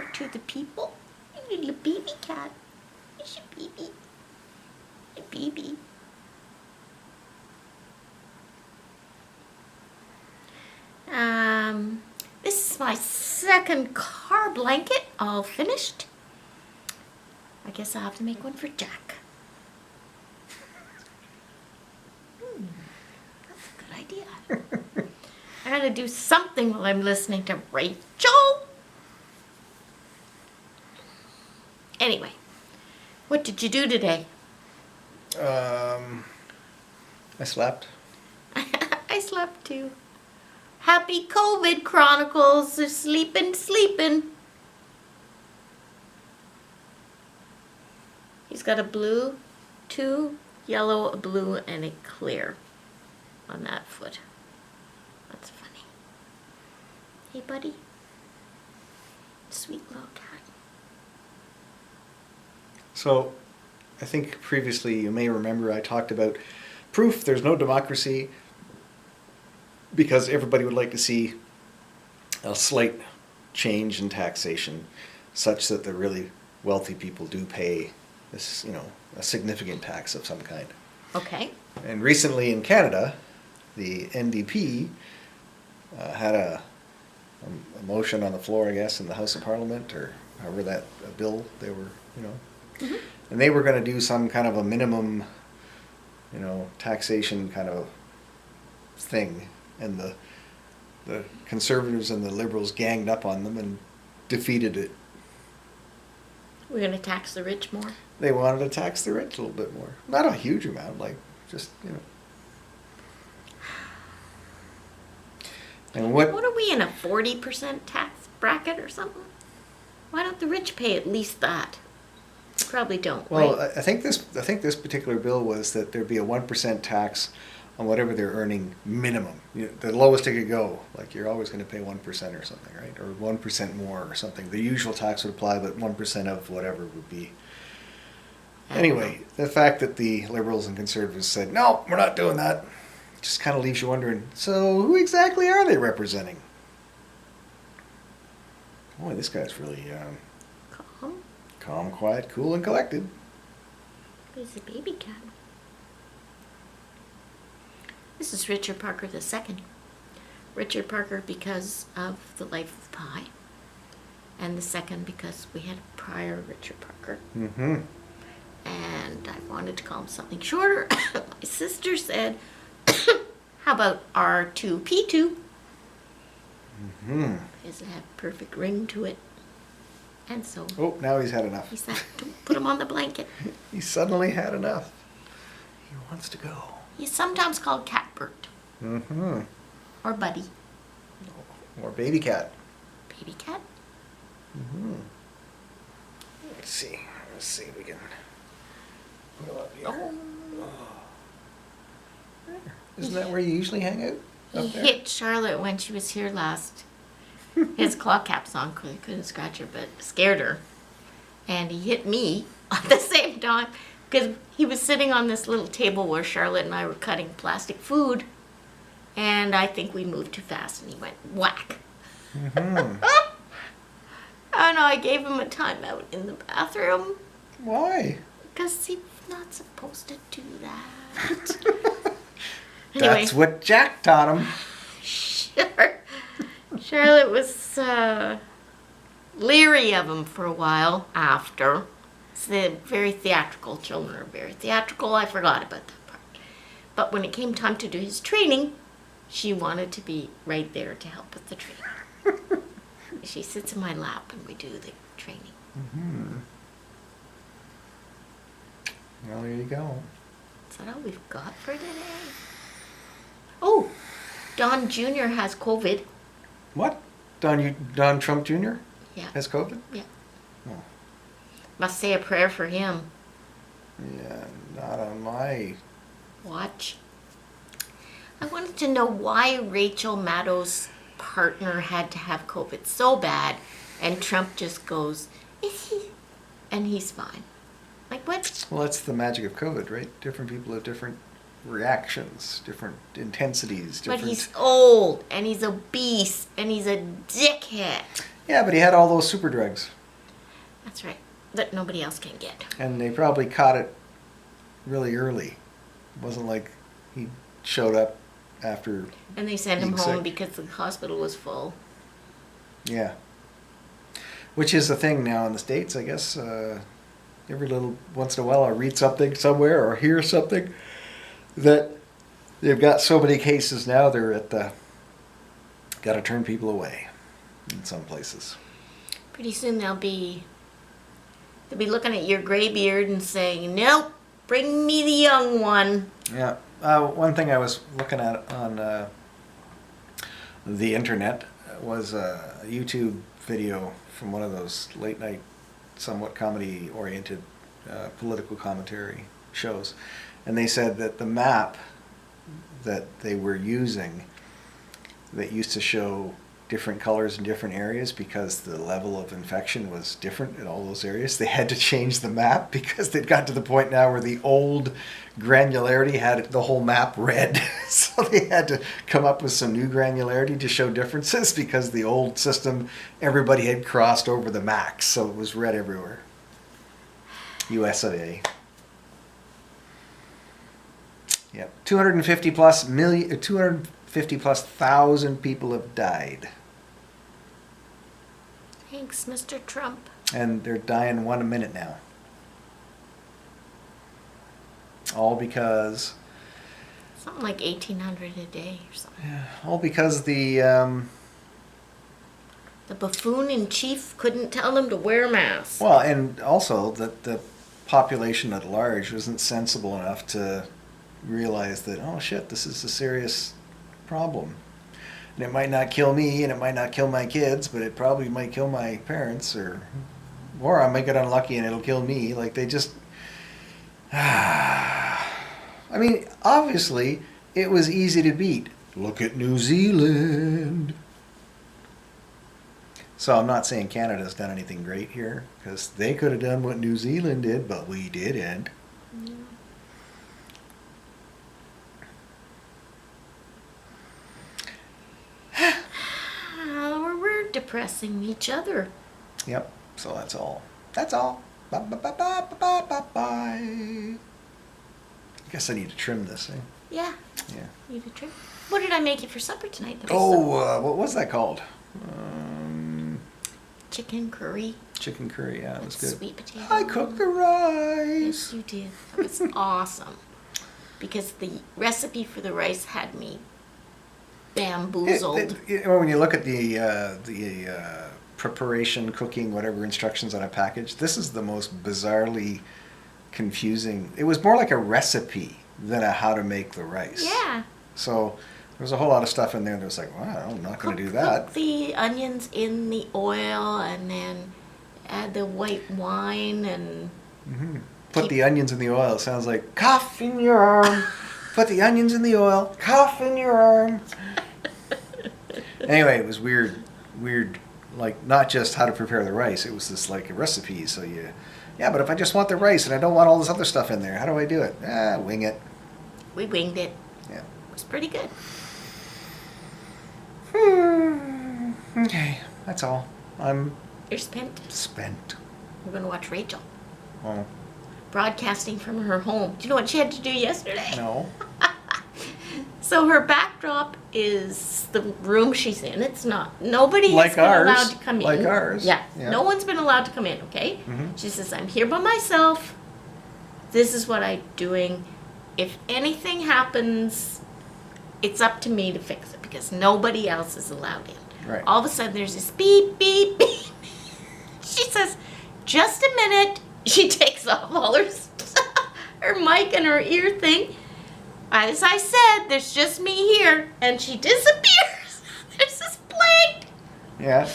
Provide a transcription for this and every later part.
offer to the people? Your little baby cat. It's your baby. Your baby. This is my second car blanket, all finished. I guess I'll have to make one for Jack. That's a good idea. I gotta do something while I'm listening to Rachel. Anyway, what did you do today? I slept. I slept too. Happy COVID Chronicles. They're sleeping. He's got a blue, 2 yellow, a blue, and a clear on that foot. That's funny. Hey, buddy. Sweet little cat. So, I think previously, you may remember, I talked about proof there's no democracy because everybody would like to see a slight change in taxation such that the really wealthy people do pay this, a significant tax of some kind. Okay. And recently in Canada, the NDP had a motion on the floor, I guess, in the House of Parliament, or however that bill they were, Mm-hmm. and they were going to do some kind of a minimum, taxation kind of thing, and the Conservatives and the Liberals ganged up on them and defeated it. We're going to tax the rich more? They wanted to tax the rich a little bit more. Not a huge amount, like just, And what are we in, a 40% tax bracket or something? Why don't the rich pay at least that? They probably don't, Well, right? I think this particular bill was that there'd be a 1% tax on whatever they're earning minimum. The lowest it could go, like you're always going to pay 1% or something, right? Or 1% more or something. The usual tax would apply, but 1% of whatever would be. Anyway, the fact that the Liberals and Conservatives said, no, we're not doing that, just kind of leaves you wondering, so who exactly are they representing? Boy, this guy's really calm, quiet, cool, and collected. He's a baby cat. This is Richard Parker II. Richard Parker because of the life of Pi. And the second because we had a prior Richard Parker. Mm-hmm. And I wanted to call him something shorter. My sister said, how about R2P2? Mm-hmm. Because it had a perfect ring to it. And so Oh, now he's had enough. he said, don't put him on the blanket. He suddenly had enough. He wants to go. He's sometimes called Catbert. Mm-hmm. Or Buddy. Or baby cat. Baby cat. Mm-hmm. Let's see if we can put him up here. Oh. Isn't that where you usually hang out? He Up there? hit Charlotte when she was here last. His claw caps on, couldn't scratch her, but scared her. And he hit me at the same time because he was sitting on this little table where Charlotte and I were cutting plastic food, and I think we moved too fast, and he went whack. Mm-hmm. And I gave him a timeout in the bathroom Why? because he's not supposed to do that. Anyway. That's what Jack taught him. Charlotte was leery of him for a while after. It's very theatrical. Children are very theatrical. I forgot about that part. But when it came time to do his training, she wanted to be right there to help with the training. She sits in my lap and we do the training. Mm-hmm. Well, there you go. Is that all we've got for today? Oh, Don Jr. has COVID. What? Don Trump Jr. Yeah. has COVID? Yeah. Oh. Must say a prayer for him. Yeah, not on my... Watch. I wanted to know why Rachel Maddow's partner had to have COVID so bad, and Trump just goes, and he's fine. Like what? Well, that's the magic of COVID, right? Different people have different reactions, different intensities, different... But he's old, and he's obese, and he's a dickhead. Yeah, but he had all those super drugs. That's right. That nobody else can get. And they probably caught it really early. It wasn't like he showed up after... And they sent him being home sick. because the hospital was full. Yeah. Which is a thing now in the States, I guess. Every little once in a while I read something somewhere or hear something that they've got so many cases now they're at the... got to turn people away in some places. Pretty soon they'll be looking at your gray beard and saying, nope, bring me the young one. Yeah. One thing I was looking at on the internet was a YouTube video from one of those late night, somewhat comedy oriented political commentary shows. And they said that the map that they were using that used to show different colors in different areas because the level of infection was different in all those areas. They had to change the map because they'd got to the point now where the old granularity had the whole map red. So they had to come up with some new granularity to show differences because the old system, everybody had crossed over the max, so it was red everywhere. US of A. Yep. 250 plus thousand people have died. Thanks, Mr. Trump. And they're dying one a minute now. All because... Something like 1,800 a day or something. Yeah, all because the buffoon in chief couldn't tell them to wear a mask. well, and also that the population at large wasn't sensible enough to realize that, oh shit, this is a serious problem. And it might not kill me, and it might not kill my kids, but it probably might kill my parents, or I might get unlucky and it'll kill me. Like, they just... I mean, obviously, it was easy to beat. Look at New Zealand. So I'm not saying Canada's done anything great here, because they could have done what New Zealand did, but we didn't. We're depressing each other. Yep, so that's all. That's all. Bye, bye, bye, bye, bye, bye, bye. I guess I need to trim this thing. Yeah. Yeah. Need a trim. What did I make you for supper tonight? What was that called? Chicken curry. Chicken curry, yeah, it was good. Sweet potato. I cooked the rice. Yes, you did. That was awesome. Because the recipe for the rice had me bamboozled. When you look at the preparation, cooking, whatever instructions on a package, this is the most bizarrely confusing. It was more like a recipe than a how to make the rice. Yeah. So there was a whole lot of stuff in there that was like, wow, I'm not going to do that. Cook the onions in the oil and then add the white wine and... Mm-hmm. Put the onions in the oil. It sounds like, cough in your arm. Put the onions in the oil. Cough in your arm. Anyway, it was weird, like not just how to prepare the rice. It was this like a recipe. So yeah, but if I just want the rice and I don't want all this other stuff in there, how do I do it? Wing it. We winged it. Yeah. It was pretty good. Okay, that's all. I'm You're spent. spent. We're going to watch Rachel. Oh, Broadcasting from her home. Do you know what she had to do yesterday? no. So her backdrop is the room she's in. It's not. Nobody Like has been ours. allowed to come in. Like ours. Yeah. Yeah. No one's been allowed to come in, okay? Mhm. She says, I'm here by myself. This is what I'm doing. If anything happens, it's up to me to fix it because nobody else is allowed in. Right. All of a sudden there's this beep, beep, beep. She says, just a minute. She takes off all her stuff, her mic and her ear thing. As I said, there's just me here. And she disappears. There's this blank. Yeah.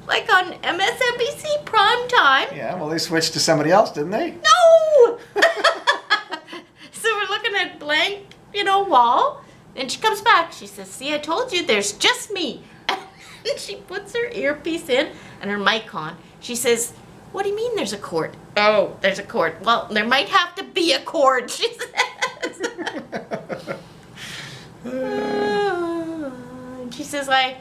Like on MSNBC prime time. Yeah, well, they switched to somebody else, didn't they? No! So we're looking at blank, wall. And she comes back. She says, see, I told you, there's just me. And she puts her earpiece in and her mic on. She says, what do you mean there's a cord? Oh, there's a cord. Well, there might have to be a cord, she says. And she says, I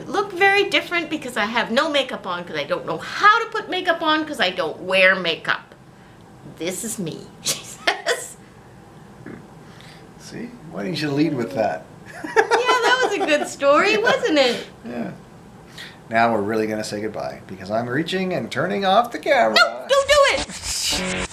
look very different because I have no makeup on because I don't know how to put makeup on because I don't wear makeup. This is me, she says. See? Why didn't you lead with that? Yeah, that was a good story, wasn't it? Yeah. Now we're really going to say goodbye because I'm reaching and turning off the camera. No, don't do it!